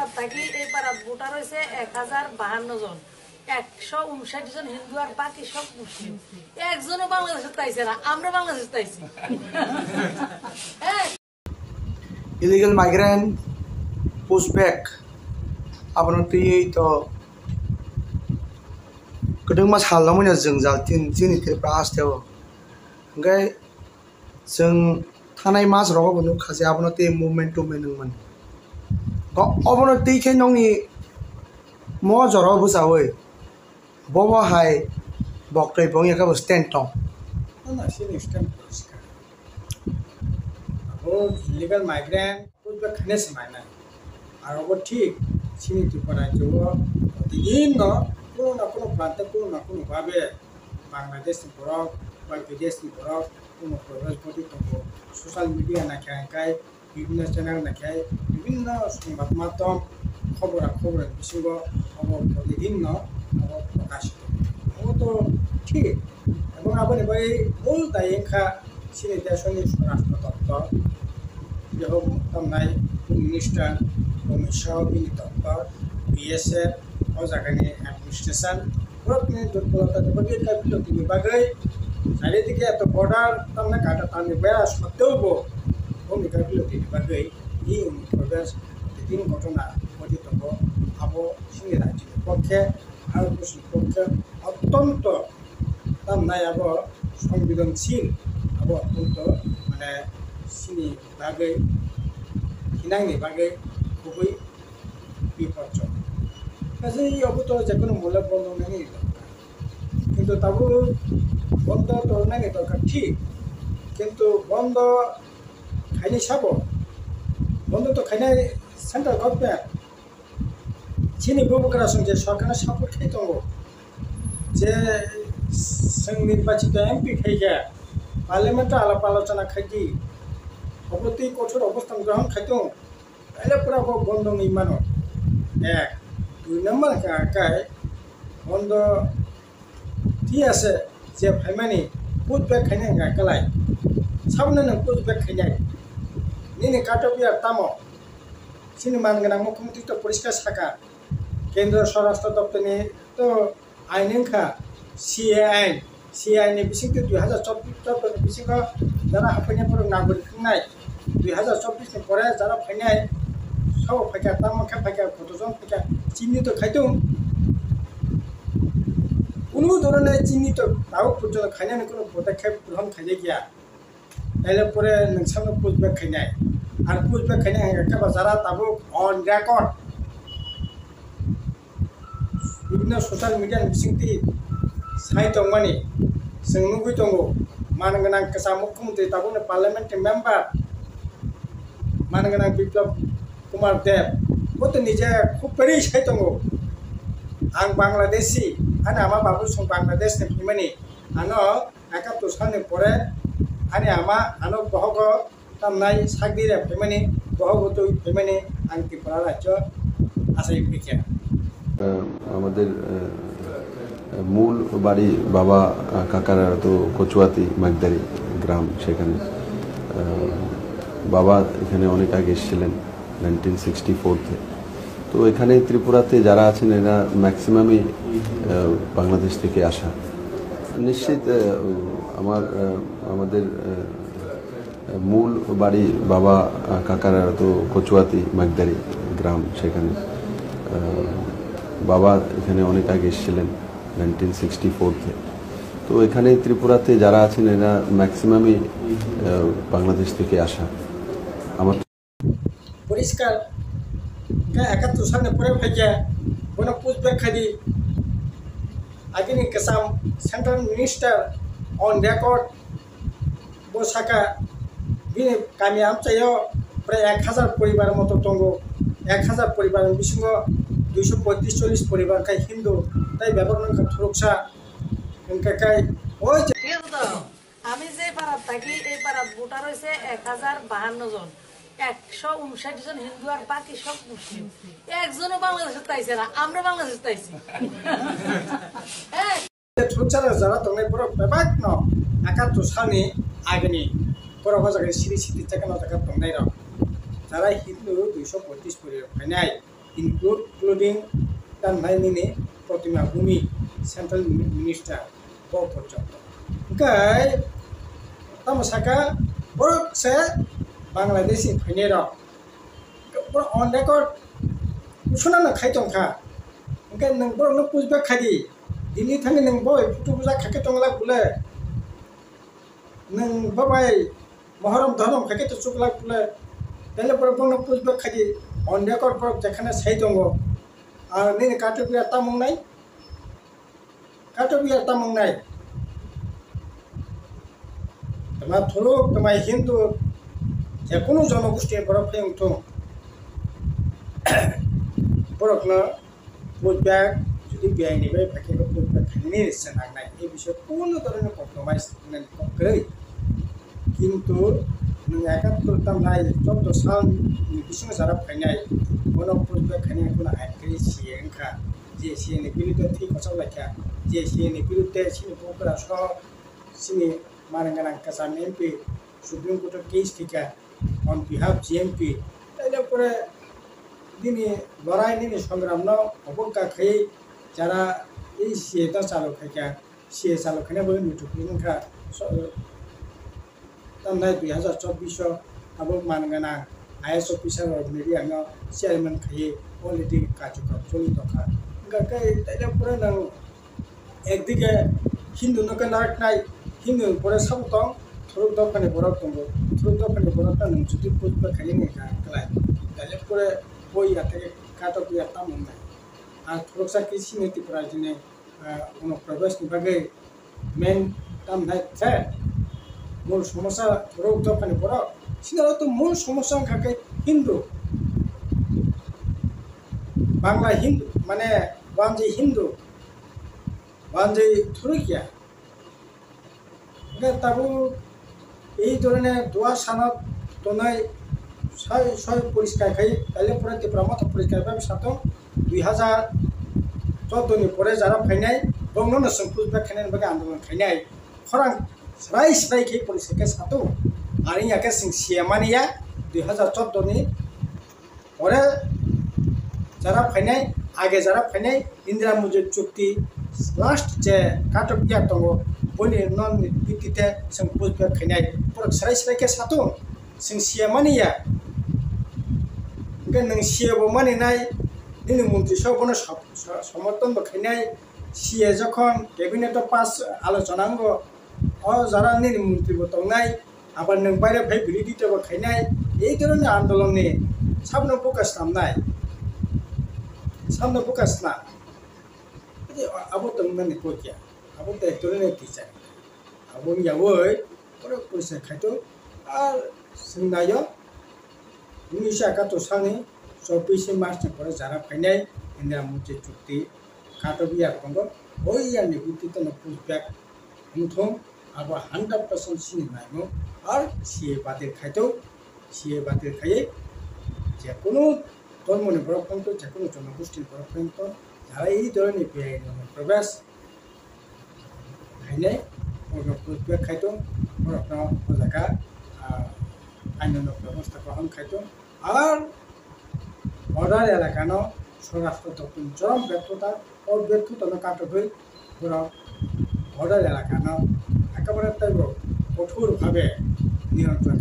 পাড়াত থাকি এই পাড়াত ভোটার হয়েছে 1052 জন, 159 জন হিন্দু আর বাকি সব মুসলিম। একজনও বাংলাদেশে তাইছে না, আমরা বাংলাদেশে তাইছি। illegal migrant pushback abang tiyay to kadang mas hal naman yung jaltin sini terpas teo ngay jeng thanai mas rogo bunu khase abang te movement to menung man ko abang te khe nongi mo joro busawe bobo hai boktoi bong yaka stand to na sini stand illegal migrant pushback khane samay na aro ঠিক sini Tripura jo din no কোনো না কোনো প্রান্তে কোনো না কোনো ভাবে বাংলাদেশ বড় বা বিদেশ বড় কোনো প্রবেশ ঘটি থাকবো সোশ্যাল মিডিয়া না খায় বিভিন্ন চ্যানেল না খায় বিভিন্ন সংবাদ মাধ্যম খবর বিশৃঙ্গ খবর প্রতিদিন প্রকাশিত তো ঠিক এবং আবার এবার মূল দায়িকা সিনি দেশনি স্বরাষ্ট্র দপ্তর যেসব নাই মিনিস্টার অমিত শাহ বিনি দপ্তর বিএসএফ ও জায়গানি অ্যাডমিনিস্ট্রেশন পুরোপুরি দুর্বলতা বিরতি বিভাগে চারিদিকে এত বর্ডার তামনে কাটা টানি বেড়া সত্ত্বেও ভূমিকা বিরতি বিভাগে এই অনুপ্রবেশ প্রতিদিন ঘটনা ঘটিত আবো সিনি রাজ্যের পক্ষে ভারতবর্ষের পক্ষে অত্যন্ত তামনাই আবো সংবেদনশীল আবো অত্যন্ত মানে সিনি বাগে হিনাংনি বাগে খুবই বিপজ্জনক কাজে এই অবত যে কোনো মূল্য বন্ধ নেই দরকার কিন্তু তাবু বন্ধ তো নেই দরকার ঠিক কিন্তু বন্ধ খাইনি সাব বন্ধ তো খাইনাই সেন্ট্রাল গভর্নমেন্ট চিনি বুবুকরা সঙ্গে সরকারের সাপোর্ট খাই দङ যে নির্বাচিত এমপি খাইগে পার্লামেন্টে আলাপ আলোচনা খাইদি অবতি কঠোর অবস্থান গ্রহণ খাইতো তাহলে পুরা বন্ধ নেই মানো এক 2 নম্বর কায় বন্ধ কি আছে যে ফাইমানি পুজবেক খাইনে গাকালাই সামনে ন পুজবেক খাইনাই নিনে কাটবিয়া তামো সিনি মানগনা মুখ্যমন্ত্রী তো পরিষ্কার শাখা কেন্দ্র স্বরাষ্ট্র দপ্তরনি তো আইনখা সিআই নি বিসিংতে 2024 বিসিং যারা হাফাইনে পর নাগরিক খাই 2024 নি পরে যারা ফাইনাই সব ফাইকা তামো খা ফাইকা কতজন ফাইকা চিহ্নিত খাইতো কোনো ধরনের চিহ্নিত তাও পর্যন্ত খাইনানি কোনো পদক্ষেপ গ্রহণ খাইলে গিয়া তাইলে পরে নोंसानो পুজবেক খাইনাই আর পুজবেক খাইনাই একেবা যারা তাবো অন রেকর্ড বিভিন্ন সোশ্যাল মিডিয়া বিসিংতি সাইতো মানি जों नुगै दङ मानगोनां केसा मुख्यमंत्री ताबोनो पार्लामेंट मेम्बर मानगोनां बिप्लब कुमार देव वो तो निजे खूब बड़ी साइ दङ आं बांग्लादेशी आने आमा बाबु सं बांग्लादेश ने फिमानि आनो 71 सालनि परे आने आमा आनो बहग तामनाय सागदिरे फिमानि बहग तो फिमानि आं त्रिपुरा राज्य आसाय बिखे আমাদের মূল বাড়ি বাবা কাকারা তো কচুয়াতি মাগদারি গ্রাম সেখানে বাবা এখানে অনেক আগে এসেছিলেন 1964-তে তো এখানে ত্রিপুরাতে যারা আছেন এরা ম্যাক্সিমামই বাংলাদেশ থেকে আসা নিশ্চিত আমাদের মূল বাড়ি বাবা কাকারা তো কচুয়াতি মাগদারি গ্রাম সেখানে বাবা এখানে অনেক আগে এসেছিলেন 1964-তে তো এখানে ত্রিপুরাতে যারা আছেন এরা ম্যাক্সিমামই বাংলাদেশ থেকে আসা আমার পরিষ্কার 71 সালের পরে ফাইকে কোনো পুজবেক খাদি আগিনি কেসাম সেন্ট্রাল মিনিস্টার অন রেকর্ড বসাকা বিনি গামি আমচাইও প্রায় 1000 পরিবার মতো দङ 1000 পরিবার বিসঙ্গ 235-40 পরিবার কাই হিন্দু তাই ব্যাপক সুরক্ষা কাই ওই আমি যে পাড়াত থাকি এই পাড়াত ভোটার হয়েছে 1052 জন, 159 জন হিন্দু আর বাকি সব মুসলিম। একজনও বাংলাদেশে তাইছে না, আমরা বাংলাদেশে তাইছি। সুরক্ষা যারা দङ পুরো ব্যাপক ন 71 সালনি আগেনি পুরো জায়গায় সিরি সিটি থেকে ন জায়গা দংনাই যারা হিন্দু 235 পরিবার ফাইনাই including Tanhaini Protima Bumi, Central Minister, Boporjot. Okay, Tamasaka, Borok se Bangladesh in Pinero. On record, Sunana Kaitonka. Okay, number no Puzba Kadi. Dini Tanning boy, Putuza Kakatongla Pule. Nang Babai, Moharam Danum Kaket Sukla Pule. Telephone Puzba Kadi. On record for Jakana Saitongo. Nini Katopia Tamunai. Katopia Tamunai. My Tulu, my Hindu, Jakunu Zonogusti, Borokling too. Borokna, put back to the behind the way, packing up put back needs and I if you should pull the compromise and great. Into Naka to Tamai, top to sound in the business Arab Kanai, one of put back Kanakuna and Gracie and Car, JC and the Billy or something like that, JC and the Billy Sini Popera Shaw, Sini Marangana Kasam MP, Supreme Court of Case Kicker on behalf GMP. Dini Lorai Nini Songram no, Oboka Kay, Jara is Sieta Salokaka, Sia Salokana to Pinka, so Tamai has a top bishop about Mangana, IS officer of Mediano, Chairman Kay, only the Kachuka, Solitoka. Gakai, Teleporano, Egdiga, Hindu Nokanart night, Hindu for a Samtong, through top and a Borotongo, through top and a Borotan, to put the Kalinika. Telepore. Boy at a cut of the Tamun. And Proxaki Siniti Prajine, one of Progress Bagay, men Tam Night Fair. More Somosa, Road Top and Boro. Sinalo to more Somosan Kake Hindu. Bangla Hindu, Mane, Banji Hindu, Banji Turkia. Get Tabu, Eidorne, Dua Sanat, Tonai. Soy পরিষ্কার খাই তাহলে পরে প্রমত পরিষ্কার ভাবে সাথে 2014 পরে যারা ফাইনাই বংন সম্পুজবা খাইনাই বাগে আন্দোলন খাইনাই খরাং রাই রাই খাই পরিষ্কার সাথে আর ইয়াকে সিং সিয়ামানিয়া 2014 নি পরে যারা ফাইনাই আগে যারা ফাইনাই ইন্দিরা মুজিব চুক্তি লাস্ট যে কাটপিয়া দङ বনি নন ভিত্তিতে সম্পুজবা খাইনাই পরে রাই রাইকে সাথে সিং সিয়ামানিয়া नों सियाबो मानिनाय दिनै मन्त्रि सभानो समर्थन बखायनाय सिया যখন ক্যাবিনেটে পাস আলোচনাঙ্গ অ যারা নিনি মন্ত্রী বতংনাই আবার नों বাইরে ভাই বিরোধিতা বখায়নাই এই ধরনের আন্দোলনে সামনে ফোকাস নামনাই সামনে ফোকাস না আবো তো মানে কোকিয়া আবো তো একটরে টিচার আবো ইয়াওই পরে পয়সা খাইতো আর সিংনায় Indonesia kato sangi so pisi mas pore jara phainai Indira Muji chukti kato biar kongo oi ya ni buti to no pushback muthong aba 100% sini naimo ar sie batir khaye je kono ধর্মনি বরফন্ত যে কোনো জনগোষ্ঠীর বরফন্ত যারা এই ধরনের বেআইনি প্রবেশ খাইনাই পুষবাক খাইতো বরফ জায়গা আইনানুগ ব্যবস্থা গ্রহণ খাইতো আর বর্ডার এলাকানো স্বরাষ্ট্র দপ্তর চরম ব্যর্থতা ও ব্যর্থতা কাটবে বর্ডার এলাকানো একেবারে কঠোরভাবে নিয়ন্ত্রণ